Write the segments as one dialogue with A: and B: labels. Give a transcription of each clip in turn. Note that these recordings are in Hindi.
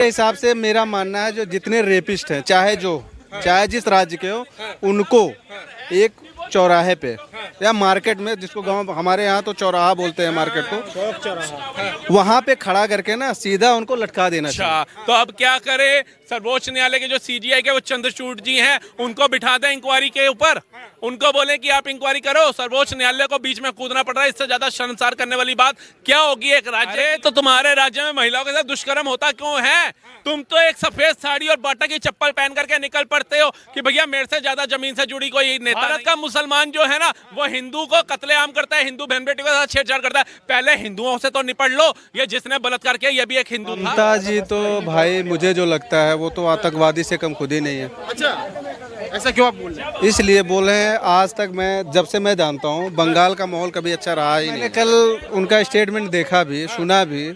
A: हिसाब से मेरा मानना है जो जितने रेपिस्ट हैं चाहे जिस राज्य के हो उनको एक चौराहे पे या मार्केट में, जिसको गांव हमारे यहाँ तो चौराहा बोलते हैं मार्केट को, वहाँ पे खड़ा करके ना सीधा उनको लटका देना चाहिए।
B: अच्छा, तो अब क्या करे? सर्वोच्च न्यायालय के जो सीजीआई के वो चंद्रचूड़ जी हैं, उनको बिठा दें इंक्वायरी के ऊपर, उनको बोले कि आप इंक्वायरी करो। सर्वोच्च न्यायालय को बीच में कूदना पड़ रहा है। इससे ज्यादा शर्मसार करने वाली बात क्या होगी एक राज्य? तो तुम्हारे राज्य में महिलाओं के साथ दुष्कर्म होता क्यों है? तुम तो एक सफेद साड़ी और बाटा की चप्पल पहन करके निकल पड़ते हो कि भैया मेरे से ज्यादा जमीन से जुड़ी कोई नेता। भारत का मुसलमान जो है ना, वो हिंदू को कत्लेआम करता है, हिंदू बहन बेटी के साथ छेड़छाड़ करता है। पहले हिंदुओं से तो निपट लो। ये जिसने बलात्कार किया ये भी एक हिंदू था।
A: ममता जी तो भाई मुझे जो लगता है वो तो आतंकवादी से कम खुद ही नहीं है।
C: अच्छा, ऐसा क्यों आप बोल रहे हैं?
A: इसलिए बोले हैं, आज तक जब से मैं जानता हूँ बंगाल का माहौल कभी अच्छा रहा ही नहीं। मैंने कल उनका स्टेटमेंट देखा भी, सुना भी।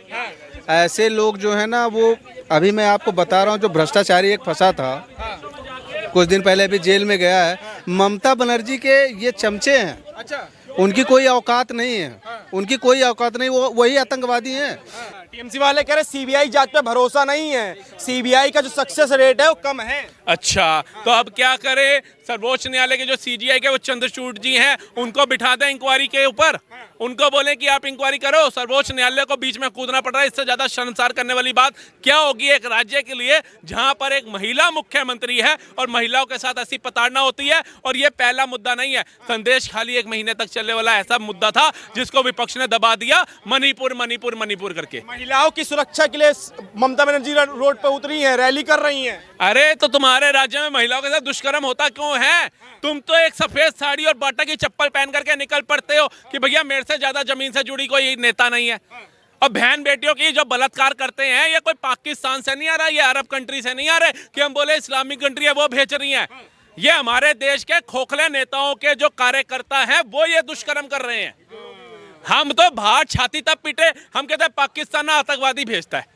A: ऐसे लोग जो है ना, वो अभी मैं आपको बता रहा हूँ, जो भ्रष्टाचारी एक फंसा था कुछ दिन पहले, अभी जेल में गया है। ममता बनर्जी के ये चमचे हैं।
C: अच्छा,
A: उनकी कोई औकात नहीं है, उनकी कोई औकात नहीं, वो वही आतंकवादी हैं।
C: टीएमसी वाले कह रहे सीबीआई जांच पे भरोसा नहीं है, सीबीआई का जो सक्सेस रेट है वो कम है।
B: अच्छा, तो अब क्या करे? सर्वोच्च न्यायालय के जो सीजीआई के वो चंद्रचूड़ जी हैं, उनको बिठा दें इंक्वायरी के ऊपर, उनको बोले कि आप इंक्वायरी करो। सर्वोच्च न्यायालय को बीच में कूदना पड़ रहा है। इससे ज्यादा शर्मसार करने वाली बात क्या होगी एक राज्य के लिए जहां पर एक महिला मुख्यमंत्री है और महिलाओं के साथ ऐसी प्रताड़ना होती है। और ये पहला मुद्दा नहीं है। संदेश खाली 1 महीने तक चलने वाला ऐसा मुद्दा था जिसको विपक्ष ने दबा दिया, मणिपुर मणिपुर मणिपुर करके।
C: महिलाओं की सुरक्षा के लिए ममता बनर्जी रोड पे उतरी हैं, रैली कर रही हैं।
B: अरे तो तुम्हारे राज्य में महिलाओं के साथ दुष्कर्म होता क्यों है? तुम तो एक सफेद साड़ी और बाटा की चप्पल पहन करके निकल पड़ते हो कि भैया मेरे से ज्यादा जमीन से जुड़ी कोई नेता नहीं है। और बहन बेटियों की जो बलात्कार करते हैं, ये कोई पाकिस्तान से नहीं आ रहा, ये अरब कंट्री से नहीं आ रहे कि हम बोले इस्लामिक कंट्री है वो भेज रही है। ये हमारे देश के खोखले नेताओं के जो कार्यकर्ता हैं वो ये दुष्कर्म कर रहे हैं। हम तो बाहर छाती तब पीटे, हम कहते हैं पाकिस्तान आतंकवादी भेजता है,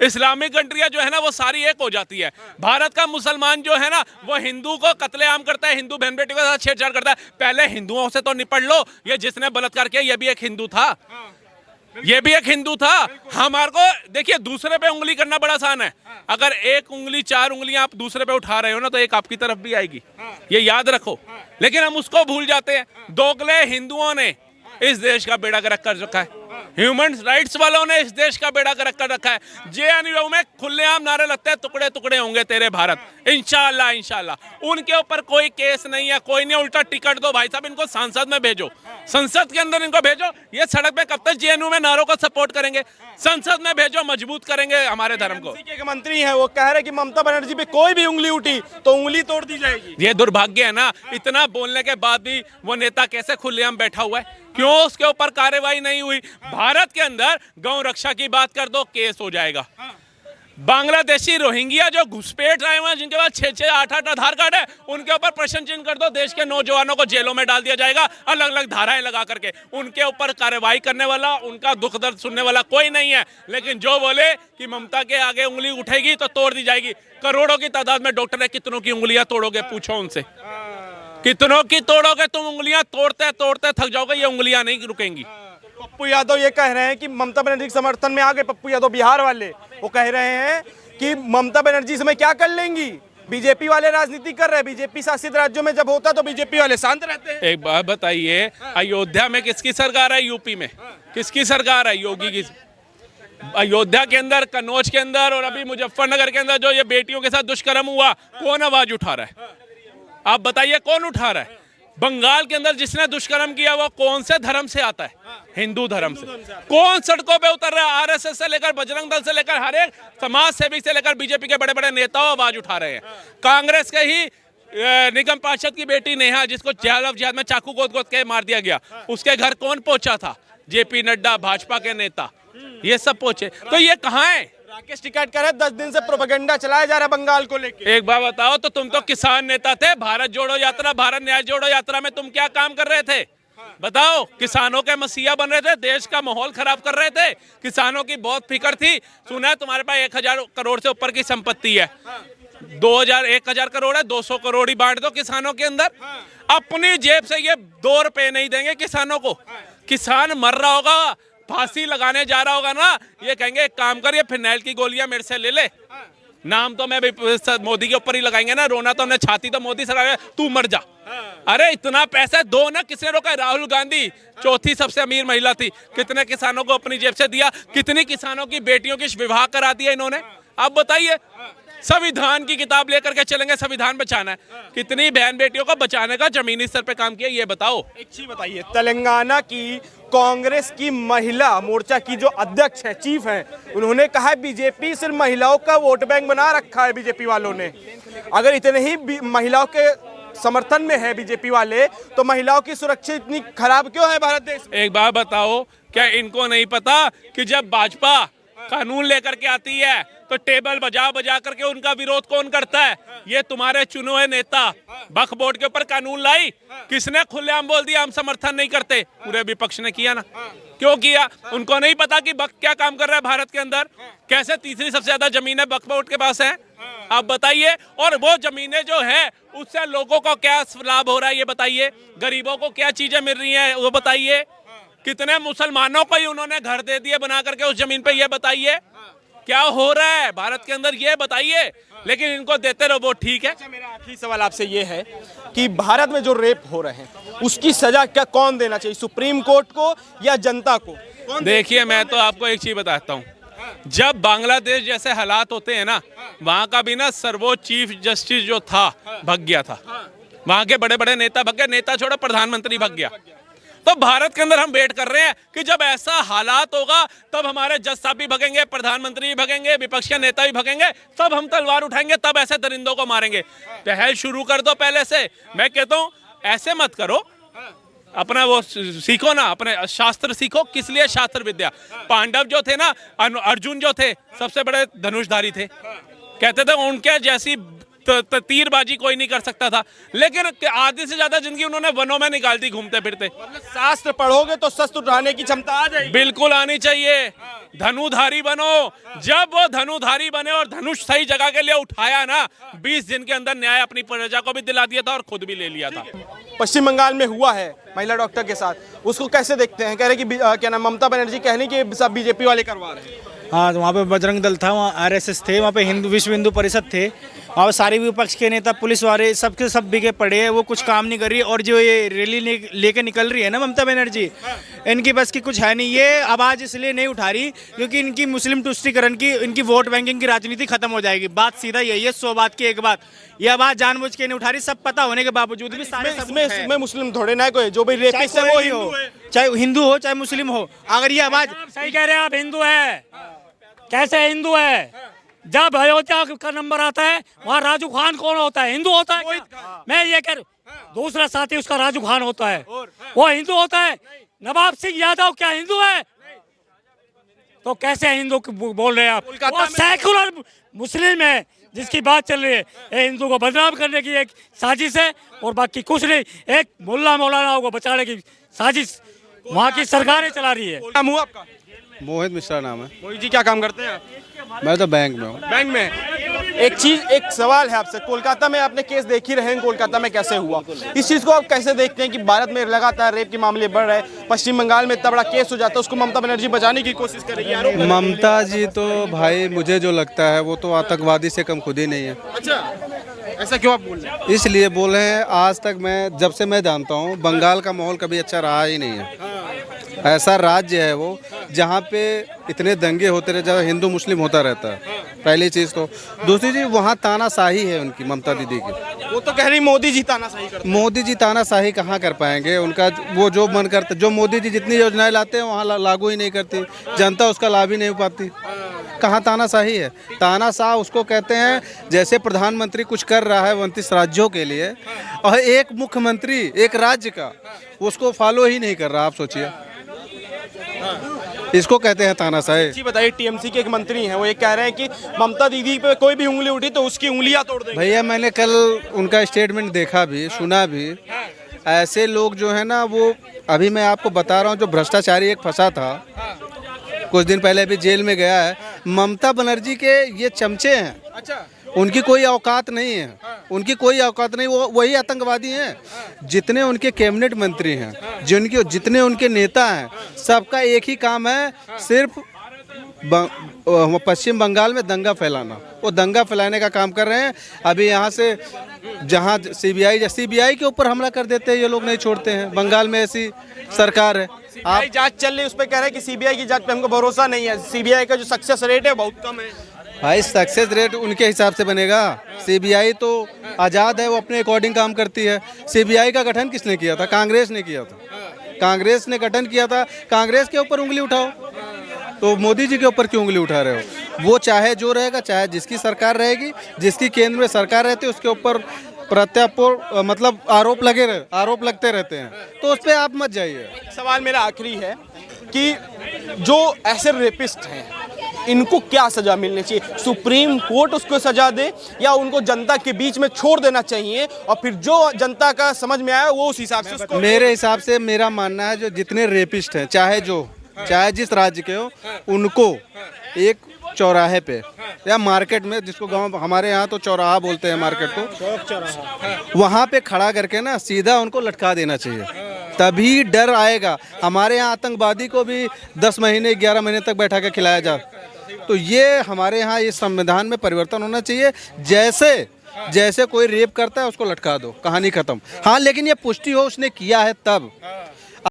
B: इस्लामिक कंट्रियां जो है ना वो सारी एक हो जाती है। भारत का मुसलमान जो है ना, वो हिंदू को कत्लेआम करता है, हिंदू बहन बेटी के साथ छेड़छाड़ करता है। पहले हिंदुओं से तो निपट लो। ये जिसने बलात्कार किया ये भी एक हिंदू था, ये भी एक हिंदू था। हमारे को देखिए, दूसरे पे उंगली करना बड़ा आसान है। अगर एक उंगली 4 उंगलियां आप दूसरे पे उठा रहे हो ना, तो एक आपकी तरफ भी आएगी, ये याद रखो। लेकिन हम उसको भूल जाते हैं। दोगले हिंदुओं ने इस देश का बेड़ा गर्क कर रखा है, ह्यूमन राइट्स वालों ने इस देश का बेड़ा गर्क कर रखा है। जेएनयू में खुलेआम नारे लगते हैं, टुकड़े टुकड़े होंगे तेरे भारत, इंशाल्लाह इंशाल्लाह। उनके ऊपर कोई केस नहीं है, कोई नहीं। उल्टा टिकट दो भाई साहब, इनको संसद में भेजो, संसद के अंदर इनको भेजो। ये सड़क पे कब तक जेएनयू में नारों को सपोर्ट करेंगे? संसद में भेजो, मजबूत करेंगे हमारे धर्म को।
C: एक मंत्री है वो कह रहे कि ममता बनर्जी पे कोई भी उंगली उठी तो उंगली तोड़ दी जाएगी।
B: ये दुर्भाग्य है ना, इतना बोलने के बाद भी वो नेता कैसे खुलेआम बैठा हुआ है? क्यों उसके ऊपर कार्रवाई नहीं हुई? भारत के अंदर गौ रक्षा की बात कर दो, केस हो जाएगा। बांग्लादेशी रोहिंग्या जो घुसपैठ आए हुए हैं, जिनके पास 6-6 8-8 आधार कार्ड है, उनके ऊपर प्रश्न चिन्ह कर दो। देश के नौजवानों को जेलों में डाल दिया जाएगा, अलग अलग धाराएं लगा करके। उनके ऊपर कार्रवाई करने वाला, उनका दुख दर्द सुनने वाला कोई नहीं है। लेकिन जो बोले कि ममता के आगे उंगली उठेगी तो तोड़ दी जाएगी। करोड़ों की तादाद में डॉक्टर है, कितनों की उंगलियां तोड़ोगे? पूछो उनसे, कितनों की तोड़ोगे तुम उंगलियां? तोड़ते तोड़ते थक जाओगे, ये उंगलियां नहीं रुकेंगी।
C: पप्पू यादव ये कह रहे हैं कि ममता बनर्जी के समर्थन में आ गए। पप्पू यादव बिहार वाले, वो कह रहे हैं कि ममता बनर्जी इसमें क्या कर लेंगी? बीजेपी वाले राजनीति कर रहे हैं। बीजेपी शासित राज्यों में जब होता है तो बीजेपी वाले शांत रहते हैं।
B: एक बात बताइए, अयोध्या में किसकी सरकार है? यूपी में किसकी सरकार है? योगी की। अयोध्या के अंदर, कन्नौज के अंदर और अभी मुजफ्फरनगर के अंदर जो ये बेटियों के साथ दुष्कर्म हुआ, कौन आवाज उठा रहा है? आप बताइए कौन उठा रहा है? बंगाल के अंदर जिसने दुष्कर्म किया वो कौन से धर्म से आता है? हिंदू धर्म से। कौन सड़कों पे उतर रहा है? आरएसएस से लेकर बजरंग दल से लेकर हर एक समाज सेवी से लेकर बीजेपी के बड़े बड़े नेताओं आवाज उठा रहे हैं। कांग्रेस के ही निगम पार्षद की बेटी नेहा, जिसको जिहाद में चाकू गोद गोद के मार दिया गया, उसके घर कौन पहुंचा था? जेपी नड्डा, भाजपा के नेता, ये सब पहुंचे। तो ये कहाँ है?
C: राकेश टिकैत कह रहे 10 दिन से प्रोपेगेंडा चलाया जा रहा है बंगाल को लेकर।
B: एक बात बताओ, तो तुम तो किसान नेता थे। भारत जोड़ो यात्रा, भारत न्याय जोड़ो यात्रा में तुम क्या काम कर रहे थे? बताओ। किसानों के मसीहा बन रहे थे, देश का माहौल खराब कर रहे थे। किसानों की बहुत फिक्र थी। सुना है तुम्हारे पास 1000 करोड़ से ऊपर की संपत्ति है। 1000 करोड़ है, 200 करोड़ ही बांट दो किसानों के अंदर। अपनी जेब से ये 2 रुपए नहीं देंगे किसानों को। किसान मर रहा होगा, फांसी लगाने जा रहा होगा ना, ये कहेंगे एक काम कर, ये फिनाइल की गोलियां मेरे से ले ले, नाम तो मैं भी मोदी के ऊपर ही लगाएंगे ना, रोना तो हमने छाती तो मोदी सरकार, तू मर जा। अरे इतना पैसा दो ना, किसने रोका? राहुल गांधी चौथी सबसे अमीर महिला थी, कितने किसानों को अपनी जेब से दिया, कितनी किसानों की बेटियों की विवाह करा दिया इन्होंने। आप बताइए, संविधान की किताब लेकर के चलेंगे, संविधान बचाना है, कितनी बहन बेटियों को बचाने का जमीनी स्तर पे काम किया, ये बताओ।
C: एक चीज बताइए, तेलंगाना की कांग्रेस की महिला मोर्चा की जो अध्यक्ष है, चीफ है, उन्होंने कहा है बीजेपी सिर्फ महिलाओं का वोट बैंक बना रखा है बीजेपी वालों ने। अगर इतने ही महिलाओं के समर्थन में है बीजेपी वाले, तो महिलाओं की सुरक्षा इतनी खराब क्यों है भारत देश में?
B: एक बात बताओ, क्या इनको नहीं पता कि जब भाजपा कानून लेकर के आती है तो टेबल बजा बजा करके उनका विरोध कौन करता है? ये तुम्हारे चुने हुए नेता वक्फ बोर्ड के ऊपर कानून लाई, किसने खुलेआम बोल दिया हम समर्थन नहीं करते? पूरे विपक्ष ने किया ना। क्यों किया? उनको नहीं पता कि वक्फ क्या काम कर रहा है भारत के अंदर, कैसे तीसरी सबसे ज्यादा जमीनें वक्फ बोर्ड के पास है। आप बताइए, और वो जमीनें जो है उससे लोगों को क्या लाभ हो रहा है ये बताइए, गरीबों को क्या चीजें मिल रही हैं वो बताइए, कितने मुसलमानों को ही उन्होंने घर दे दिए बना करके उस जमीन पे, ये बताइए क्या हो रहा है भारत के अंदर, ये बताइए। लेकिन इनको देते रहो वो ठीक है।
C: मेरा आखिरी सवाल आपसे ये है कि भारत में जो रेप हो रहे हैं उसकी सजा क्या कौन देना चाहिए, सुप्रीम कोर्ट को या जनता को?
B: देखिए, मैं तो आपको एक चीज बताता हूँ, जब बांग्लादेश जैसे हालात होते हैं ना, वहां का भी ना सर्वोच्च चीफ जस्टिस जो था भग गया था, वहां के बड़े बड़े नेता भग गए, नेता छोड़ो प्रधानमंत्री भग गया। तो भारत के अंदर हम वेट कर रहे हैं कि जब ऐसा हालात होगा तब हमारे जज साहब भी भगेंगे, प्रधानमंत्री भी भगेंगे, विपक्ष के नेता भी भगेंगे, तब हम तलवार उठाएंगे, तब ऐसे दरिंदों को मारेंगे। पहल शुरू कर दो पहले से। मैं कहता हूँ ऐसे मत करो, अपना वो सीखो ना, अपने शास्त्र सीखो। किस लिए शास्त्र विद्या? पांडव जो थे ना, अर्जुन जो थे सबसे बड़े धनुषधारी थे, कहते थे उनके जैसी तीरबाजी कोई नहीं कर सकता था, लेकिन आधे से ज्यादा जिंदगी उन्होंने वनों में निकाल दी घूमते फिरते।
C: शास्त्र पढ़ोगे तो शस्त्र उठाने की क्षमता आ जाएगी।
B: बिल्कुल आनी चाहिए, धनुधारी बनो। जब वो धनुधारी बने और धनुष सही जगह के लिए उठाया ना, 20 दिन के अंदर न्याय अपनी प्रजा को भी दिला दिया था और खुद भी ले लिया था।
C: पश्चिम बंगाल में हुआ है महिला डॉक्टर के साथ, उसको कैसे देखते हैं? कह रहे कि क्या नाम, ममता बनर्जी कह रही कि सब बीजेपी वाले करवा रहे हैं।
D: हाँ, तो वहाँ पे बजरंग दल था, वहाँ आरएसएस थे, वहाँ पे विश्व हिंदू परिषद थे, और सारे विपक्ष के नेता पुलिस वाले सबके सब बिके पड़े हैं, वो कुछ काम नहीं कर रही। और जो ये रैली लेके निकल रही है ना ममता बनर्जी, इनकी बस की कुछ है नहीं। ये आवाज़ इसलिए नहीं उठा रही क्योंकि इनकी मुस्लिम तुष्टीकरण की, इनकी वोट बैंकिंग की राजनीति खत्म हो जाएगी। बात सीधा यही है, 100 बात की एक बात। ये आवाज़ जानबूझ के नहीं उठा रही, सब पता होने के बावजूद भी। सारे
C: इसमें मुस्लिम थोड़े ना कोई, जो भी रेपिस्ट है वो ही हो,
D: चाहे हिंदू हो चाहे मुस्लिम हो, अगर ये आवाज़
E: सही कह रहे हैं आप। हिंदू है, कैसे हिंदू है? जब अयोध्या का नंबर आता है वहाँ राजू खान कौन होता है? हिंदू होता है क्या? मैं ये कह, दूसरा साथी उसका राजू खान होता है, वो हिंदू होता है। नवाब सिंह यादव क्या हिंदू है? तो कैसे हिंदू बोल रहे हैं आप? वो सेकुलर मुस्लिम है जिसकी बात चल रही है। ये हिंदू को बदनाम करने की एक साजिश है और बाकी कुछ नहीं। एक मुल्ला मौलाना को बचाने की साजिश वहाँ की सरकारें चला रही है।
C: नाम हुआ आपका?
A: मोहित मिश्रा नाम है।
C: मोहित जी, क्या काम करते हैं आप?
A: मैं तो बैंक में हूँ।
C: बैंक में। एक सवाल है आपसे, कोलकाता में आपने केस देख ही रहे हैं, कोलकाता में कैसे हुआ, इस चीज को आप कैसे देखते हैं कि भारत में लगातार रेप के मामले बढ़ रहे हैं, पश्चिम बंगाल में इतना बड़ा केस हो जाता है, उसको ममता बनर्जी बचाने की कोशिश कर रही है?
A: ममता जी तो भाई मुझे जो लगता है वो तो आतंकवादी से कम खुद ही नहीं है।
C: अच्छा, ऐसा क्यों आप बोल रहे हैं?
A: इसलिए बोल रहे हैं, आज तक मैं जब से मैं जानता हूँ बंगाल का माहौल कभी अच्छा रहा ही नहीं है। ऐसा राज्य है वो जहाँ पे इतने दंगे होते रहे, जहाँ हिंदू मुस्लिम होता रहता है। पहली चीज़ तो, दूसरी चीज़ वहाँ तानाशाही है उनकी, ममता दीदी की।
C: वो तो कह रही मोदी जी तानाशाही करते हैं।
A: मोदी जी तानाशाही कहाँ कर पाएंगे? उनका वो जो मन करता, जो मोदी जी जितनी योजनाएं लाते हैं वहाँ लागू ही नहीं करती, जनता उसका लाभ ही नहीं पाती। कहाँ तानाशाही है? तानाशाह उसको कहते हैं जैसे प्रधानमंत्री कुछ कर रहा है 29 राज्यों के लिए, और एक मुख्यमंत्री एक राज्य का उसको फॉलो ही नहीं कर रहा। आप सोचिए, इसको कहते हैं तानाशाही।
C: जी बताइए, टीएमसी के एक मंत्री हैं, वो ये कह रहे हैं कि ममता दीदी पे कोई भी उंगली उठी तो उसकी उंगलियां तोड़ देंगे।
A: भैया मैंने कल उनका स्टेटमेंट देखा भी, सुना भी। ऐसे लोग जो है ना, वो अभी मैं आपको बता रहा हूँ, जो भ्रष्टाचारी एक फंसा था कुछ दिन पहले, अभी जेल में गया है, ममता बनर्जी के ये चमचे हैं।
C: अच्छा,
A: उनकी कोई औकात नहीं है, उनकी कोई औकात नहीं, वो वही आतंकवादी हैं। जितने उनके कैबिनेट मंत्री हैं, जितने उनके नेता हैं, सबका एक ही काम है, सिर्फ पश्चिम बंगाल में दंगा फैलाना। वो दंगा फैलाने का काम कर रहे हैं। अभी यहाँ से जहाँ सीबीआई के ऊपर हमला कर देते हैं, ये लोग नहीं छोड़ते हैं। बंगाल में ऐसी सरकार है।
C: आप जांच चल रही है, उस पर कह रहे हैं कि सीबीआई की जांच पे हमको भरोसा नहीं है, सीबीआई का जो सक्सेस रेट है बहुत कम है।
A: भाई सक्सेस रेट उनके हिसाब से बनेगा। सीबीआई तो आज़ाद है, वो अपने अकॉर्डिंग काम करती है। सीबीआई का गठन किसने किया था? कांग्रेस ने किया था। कांग्रेस ने गठन किया था। कांग्रेस के ऊपर उंगली उठाओ, तो मोदी जी के ऊपर क्यों उंगली उठा रहे हो? वो चाहे जो रहेगा, चाहे जिसकी सरकार रहेगी, जिसकी केंद्र में सरकार रहती है, उसके ऊपर प्रत्यारोप मतलब आरोप लगते रहते हैं, तो उस पर आप मत जाइए।
C: सवाल मेरा आखिरी है कि जो ऐसे रेपिस्ट हैं इनको क्या सजा मिलनी चाहिए? सुप्रीम कोर्ट उसको सजा दे या उनको जनता के बीच में छोड़ देना चाहिए और फिर जो जनता का समझ में आया वो उस हिसाब से उसको?
A: मेरे हिसाब से मेरा मानना है, जो जितने रेपिस्ट हैं, चाहे जिस राज्य के हो, उनको एक चौराहे पे या मार्केट में, जिसको गांव हमारे यहाँ तो चौराहा बोलते हैं मार्केट को, वहाँ पे खड़ा करके ना सीधा उनको लटका देना चाहिए। तभी डर आएगा। हमारे यहाँ आतंकवादी को भी 10 महीने 11 महीने तक बैठा के खिलाया जा, तो ये हमारे यहाँ इस संविधान में परिवर्तन होना चाहिए। जैसे कोई रेप करता है उसको लटका दो, कहानी खत्म। हाँ, लेकिन ये पुष्टि हो उसने किया है तब।